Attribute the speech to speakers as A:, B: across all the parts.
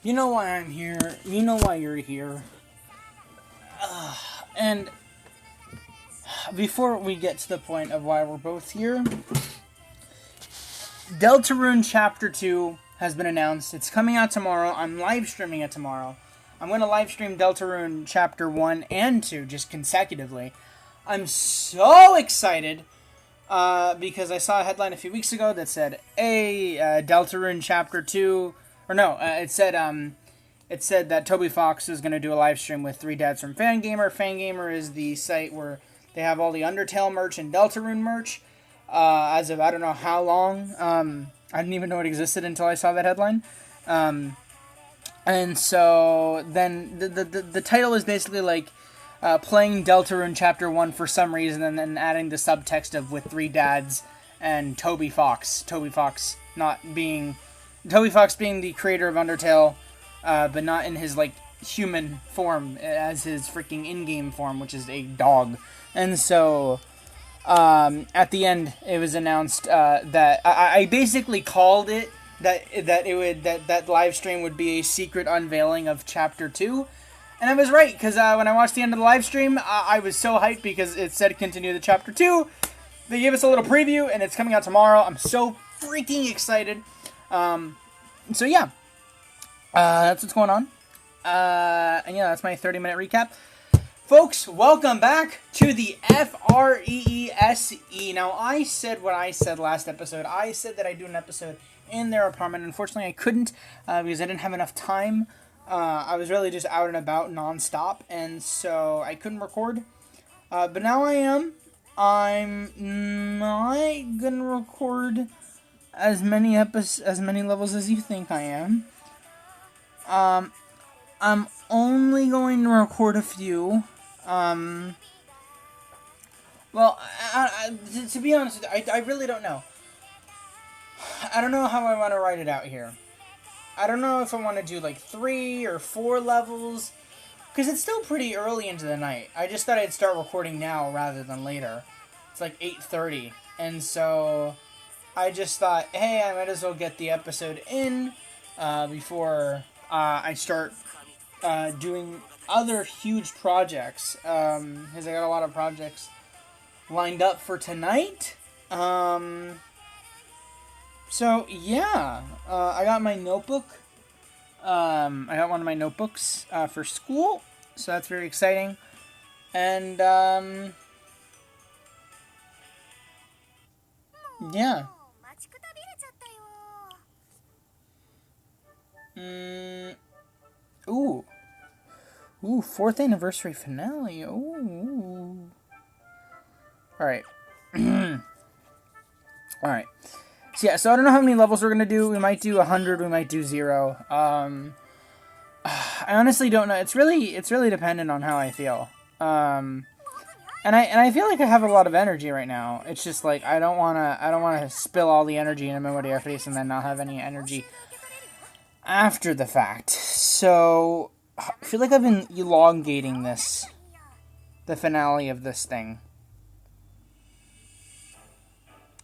A: You know why I'm here. You know why you're here. And before we get to the point of why we're both here, Deltarune Chapter 2 has been announced. It's coming out tomorrow. I'm live streaming it tomorrow. I'm going to live stream Deltarune Chapter 1 and 2 just consecutively. I'm so excited because I saw a headline a few weeks ago that said, Deltarune Chapter 2... Or no, it said that Toby Fox was going to do a live stream with 3 dads from Fangamer. Fangamer is the site where they have all the Undertale merch and Deltarune merch. As of I don't know how long. I didn't even know it existed until I saw that headline. And so then the title is basically like playing Deltarune Chapter 1 for some reason, and then adding the subtext of with 3 dads and Toby Fox. Toby Fox being the creator of Undertale, but not in his like human form, as his freaking in-game form, which is a dog. And so at the end, it was announced that I basically called it that live stream would be a secret unveiling of Chapter 2. And I was right, because when I watched the end of the live stream, I was so hyped because it said continue the Chapter 2. They gave us a little preview, and it's coming out tomorrow. I'm so freaking excited. So yeah, that's what's going on. And yeah, that's my 30-minute recap. Folks, welcome back to the FREESE. Now, I said what I said last episode. I said that I'd do an episode in their apartment. Unfortunately, I couldn't because I didn't have enough time. I was really just out and about nonstop, and so I couldn't record. But now I am. I'm not gonna record as many levels as you think I am. I'm only going to record a few. Well, to be honest with you, I really don't know. I don't know how I want to write it out here. I don't know if I want to do like 3 or 4 levels, because it's still pretty early into the night. I just thought I'd start recording now rather than later. It's like 8:30, and so I just thought, hey, I might as well get the episode in before I start doing other huge projects, because I got a lot of projects lined up for tonight. So yeah, I got my notebook. I got one of my notebooks for school, so that's very exciting. And yeah. Ooh, 4th anniversary finale. Ooh. Alright. Alright. So yeah, so I don't know how many levels we're gonna do. We might do 100, we might do 0. I honestly don't know. It's really dependent on how I feel. And I feel like I have a lot of energy right now. It's just like I don't wanna spill all the energy in To Memoria Freese and then not have any energy after the fact. So I feel like I've been elongating the finale of this thing.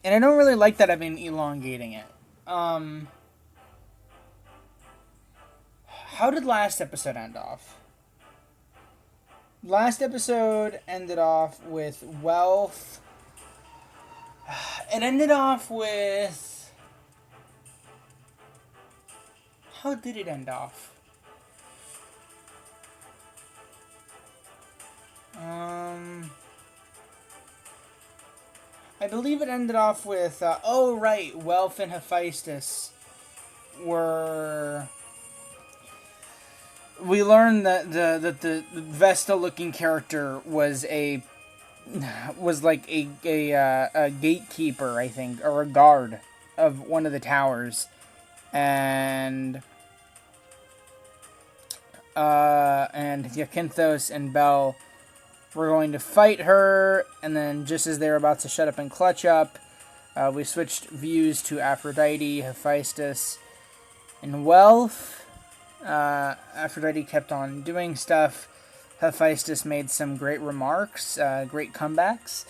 A: And I don't really like that I've been elongating it. How did last episode end off? Last episode ended off with wealth. It ended off with... How did it end off? I believe it ended off with, Welf and Hephaestus were... We learned that the Vesta-looking character was like a gatekeeper, I think, or a guard of one of the towers, and Yakinthos and Belle were going to fight her, and then just as they were about to shut up and clutch up, we switched views to Aphrodite, Hephaestus, and Wealth. Aphrodite kept on doing stuff. Hephaestus made some great remarks, great comebacks,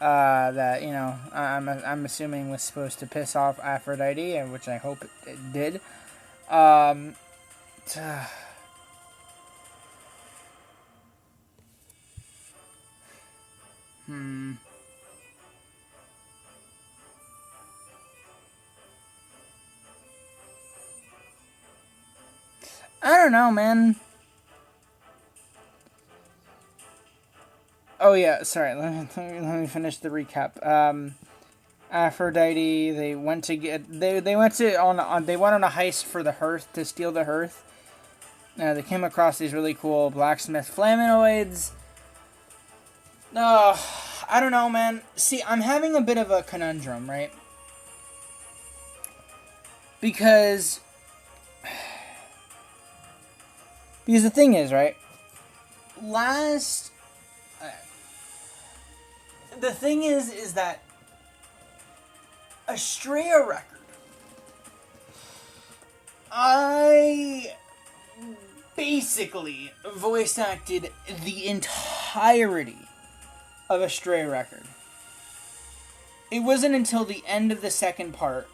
A: that, I'm assuming was supposed to piss off Aphrodite, which I hope it did. I don't know, man. Oh yeah, sorry. Let me finish the recap. Aphrodite. They went to get. They went to on. They went on a heist for the hearth to steal the hearth. They came across these really cool blacksmith flaminoids. I don't know, man. See, I'm having a bit of a conundrum, right? Because the thing is, right? The thing is that Estrella record. I basically voice acted the entirety of a Stray record. It wasn't until the end of the second part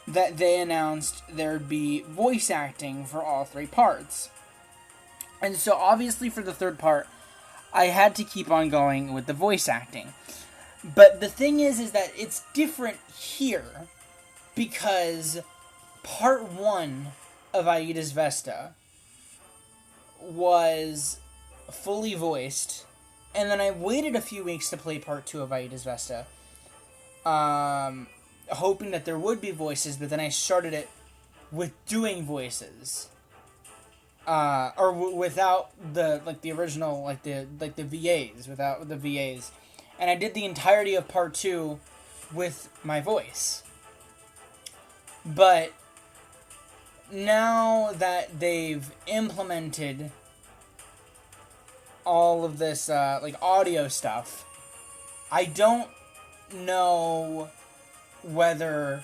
A: that they announced there'd be voice acting for all three parts. And so obviously for the third part, I had to keep on going with the voice acting. But the thing is that it's different here because part 1 of Aida's Vesta was fully voiced, and then I waited a few weeks to play part 2 of Aida's Vesta, hoping that there would be voices, but then I started it with doing voices, without the original, the VAs, without the VAs, and I did the entirety of part 2 with my voice. But now that they've implemented all of this audio stuff, I don't know whether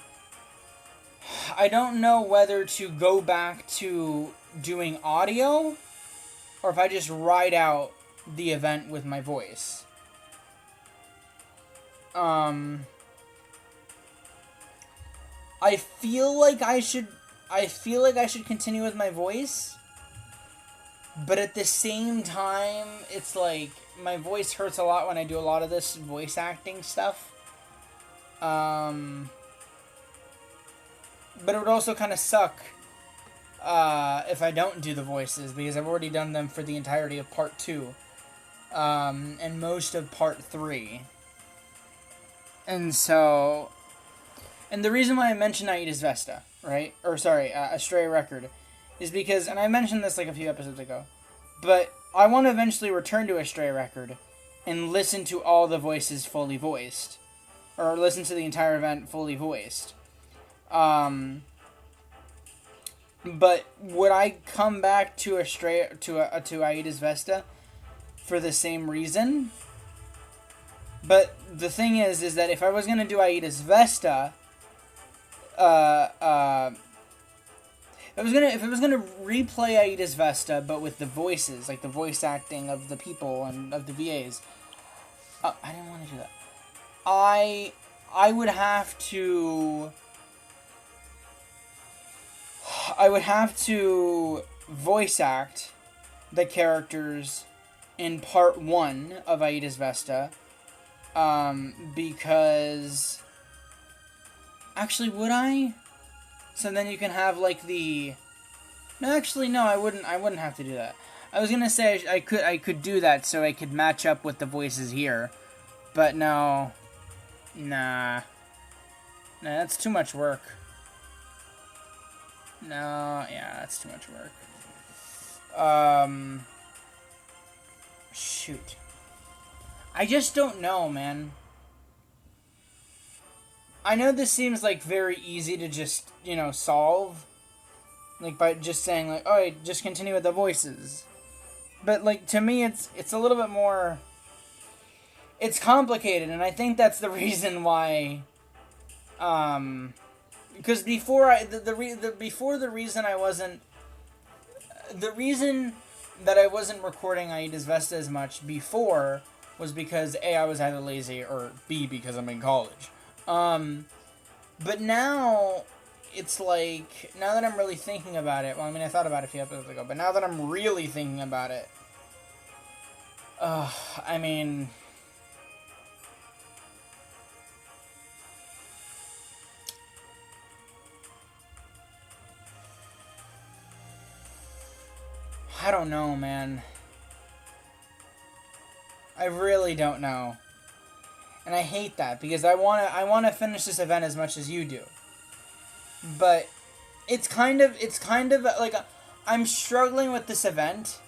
A: to go back to doing audio or if I just write out the event with my voice. I feel like I should continue with my voice, but at the same time, it's like my voice hurts a lot when I do a lot of this voice acting stuff. But it would also kind of suck if I don't do the voices, because I've already done them for the entirety of part 2, and most of part 3. And so, and the reason why I mentioned Aida's Vesta, right? Or sorry, Estrella record, is because, and I mentioned this a few episodes ago, but I want to eventually return to Estrella record and listen to all the voices fully voiced, or listen to the entire event fully voiced. But would I come back to Estrella to Aida's Vesta for the same reason? But the thing is that if I was gonna do Aida's Vesta, if I was gonna replay Aida's Vesta, but with the voices, like the voice acting of the people and of the VAs, I didn't want to do that. I would have to voice act the characters in part 1 of Aida's Vesta, because actually, would I? So then you can have no, I wouldn't have to do that. I was gonna say I could do that so I could match up with the voices here, but no, nah, that's too much work. No, yeah, that's too much work. Shoot. I just don't know, man. I know this seems very easy to just, solve. By just saying oh, just continue with the voices. But to me it's a little bit more, it's complicated, and I think that's the reason why because before the reason that I wasn't recording Aida's Vesta as much before was because A, I was either lazy, or B, because I'm in college. But now it's like, now that I'm really thinking about it, well, I mean, I thought about it a few episodes ago, but now that I'm really thinking about it, I mean, I don't know, man. I really don't know. And I hate that, because I wanna finish this event as much as you do. But it's kind of like, I'm struggling with this event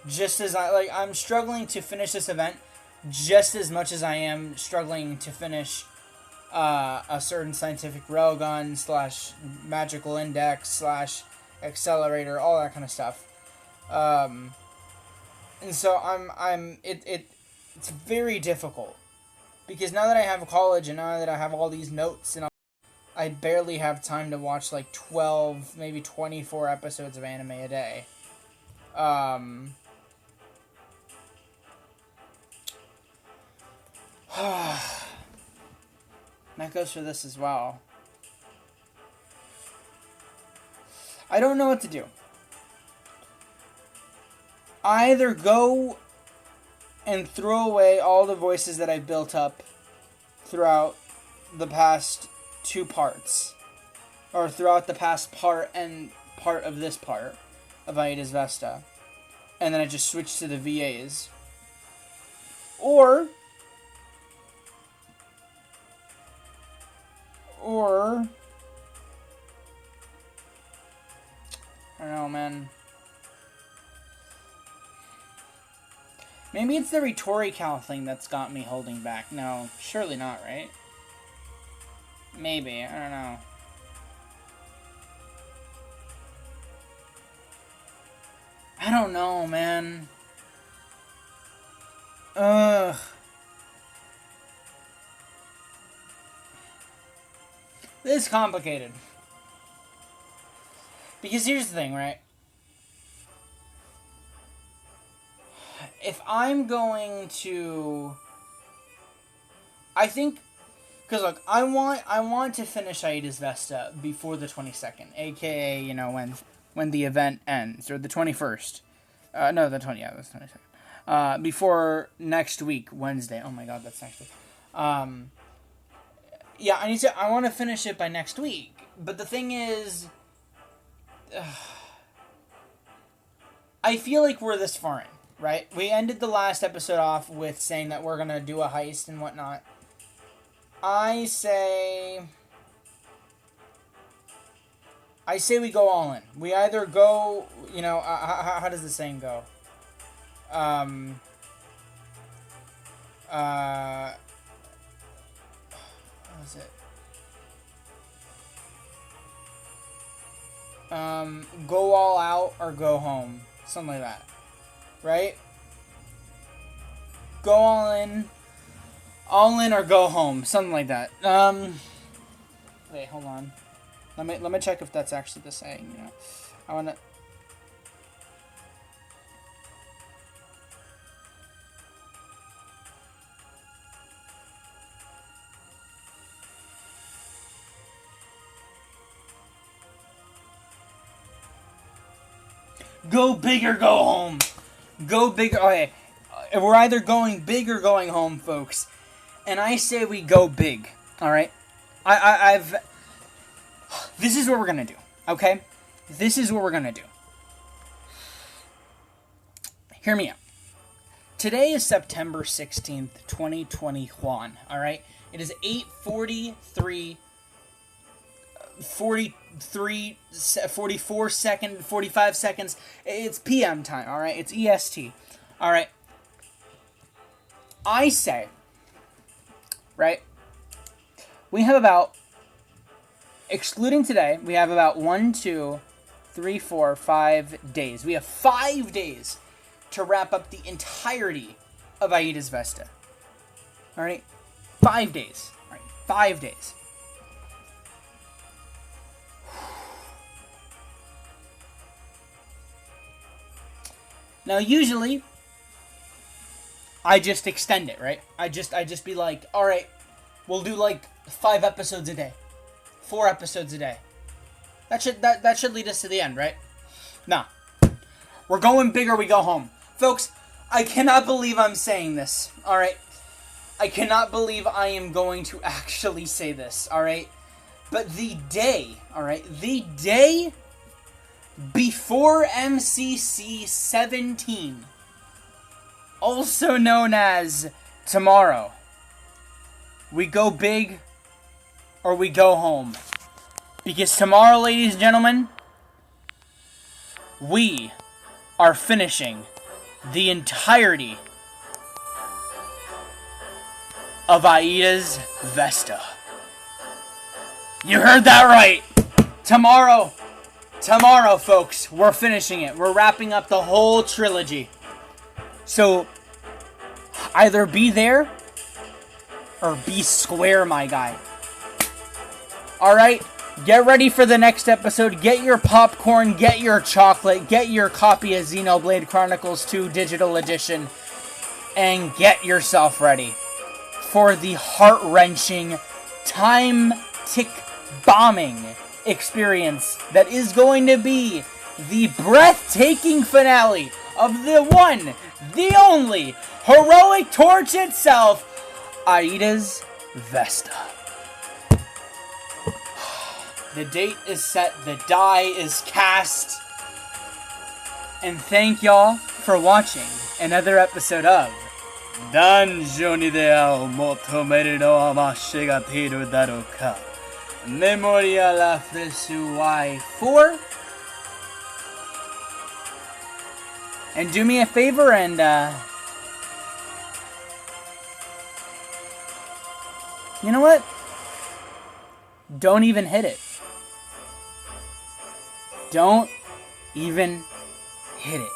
A: just as I'm struggling to finish this event just as much as I am struggling to finish a certain scientific railgun / magical index / accelerator, all that kind of stuff. And so it's very difficult, because now that I have college and now that I have all these notes, and I barely have time to watch like 12, maybe 24 episodes of anime a day. That goes for this as well. I don't know what to do. I either go and throw away all the voices that I've built up throughout the past 2 parts, or throughout the past part and part of this part of Aedes Vesta, and then I just switch to the VAs, or I don't know, man. Maybe it's the Retorical thing that's got me holding back. No, surely not, right? Maybe, I don't know. I don't know, man. Ugh. This is complicated. Because here's the thing, right? If I'm going to... I think... Because, look, I want to finish Aedes Vesta before the 22nd. A.k.a., you know, when the event ends. Or the 21st. No, the 20th. Yeah, that's 22nd. Before next week, Wednesday. Oh my god, that's next week. Yeah, I want to finish it by next week. But the thing is... I feel like we're this far in, right? We ended the last episode off with saying that we're going to do a heist and whatnot. I say we go all in. We either go, you know, how does the saying go? What was it? Go all out or go home. Something like that. Right? Go all in or go home. Something like that. Wait, hold on. Let me check if that's actually the saying, you know. I wanna... Go big or go home. Go big. Okay, we're either going big or going home, folks. And I say we go big. All right. I've. This is what we're gonna do. Okay. This is what we're gonna do. Hear me out. Today is September 16th, 2021. All right. It is 8:43. 44 seconds, 45 seconds. It's PM time, all right? It's EST. All right. I say, right? We have about, excluding today, we have about 1, 2, 3, 4, 5 days. We have 5 days to wrap up the entirety of Aedes Vesta. All right? 5 days. All right, 5 days. Now, usually, I just extend it, right? I just be like, all right, we'll do like 5 episodes a day, 4 episodes a day. That should lead us to the end, right? Nah. We're going big or we go home. Folks, I cannot believe I'm saying this, alright? I cannot believe I am going to actually say this, alright? But the day, alright? The day before MCC 17, also known as tomorrow, we go big or we go home. Because tomorrow, ladies and gentlemen, we are finishing the entirety of Aida's Vesta. You heard that right! Tomorrow, folks, we're finishing it. We're wrapping up the whole trilogy. So, either be there or be square, my guy. Alright? Get ready for the next episode. Get your popcorn, get your chocolate, get your copy of Xenoblade Chronicles 2 Digital Edition, and get yourself ready for the heart-wrenching, time-tick-bombing experience that is going to be the breathtaking finale of the one, the only, heroic torch itself, Aida's Vesta. The date is set, the die is cast, and thank y'all for watching another episode of Dungeon de ao motomeru no amashi ga teru daro ka. Memoria Freese Y4. And do me a favor and you know what? Don't even hit it. Don't even hit it.